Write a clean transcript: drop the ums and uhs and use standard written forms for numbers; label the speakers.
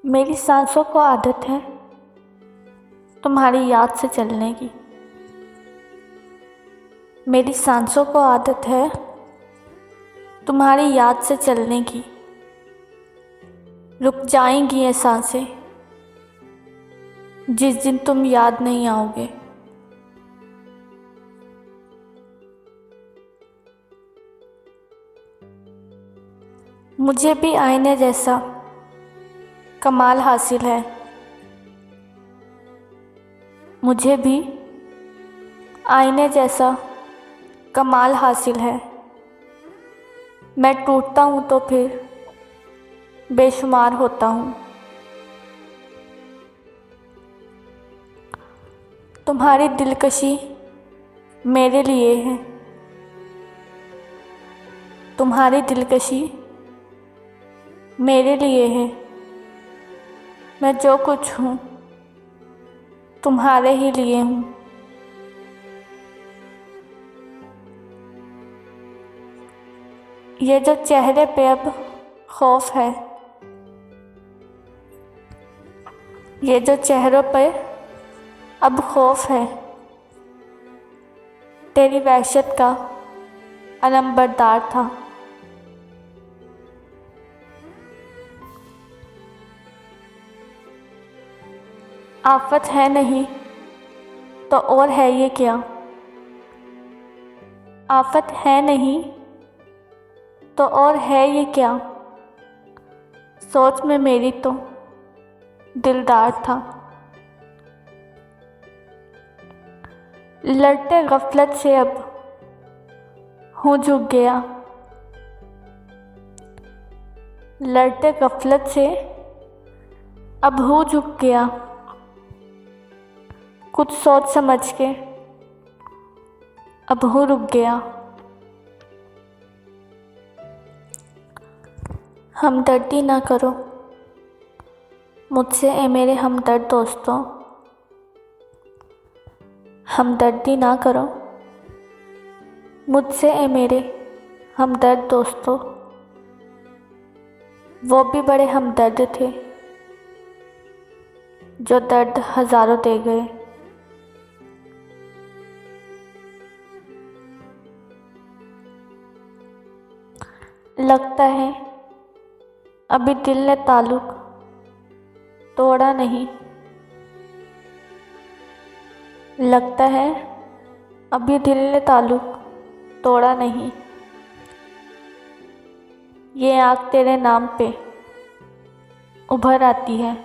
Speaker 1: मेरी सांसों को आदत है तुम्हारी याद से चलने की। मेरी सांसों को आदत है तुम्हारी याद से चलने की। रुक जाएंगी ये सांसें जिस दिन तुम याद नहीं आओगे। मुझे भी आईने जैसा कमाल हासिल है। मुझे भी आईने जैसा कमाल हासिल है। मैं टूटता हूँ तो फिर बेशुमार होता हूँ। तुम्हारी दिलकशी मेरे लिए है। तुम्हारी दिलकशी मेरे लिए है। मैं जो कुछ हूँ तुम्हारे ही लिए हूँ। ये जो चेहरे पे अब खौफ है, ये जो चेहरों पे अब खौफ है, तेरी वहशत का अलंबरदार था। आफत है नहीं तो और है ये क्या। आफत है नहीं तो और है ये क्या। सोच में मेरी तो दिलदार था। लड़ते गफलत से अब हूँ झुक गया। लड़ते गफलत से अब हूँ झुक गया। कुछ सोच समझ के अब हूँ रुक गया। हमदर्दी ना करो मुझसे ए मेरे हमदर्द दोस्तों। हमदर्दी ना करो मुझसे ए मेरे हमदर्द दोस्तों। वो भी बड़े हमदर्द थे जो दर्द हजारों दे गए। लगता है अभी दिल ने ताल्लुक तोड़ा नहीं। लगता है अभी दिल ने ताल्लुक तोड़ा नहीं। ये आँख तेरे नाम पे उभर आती है।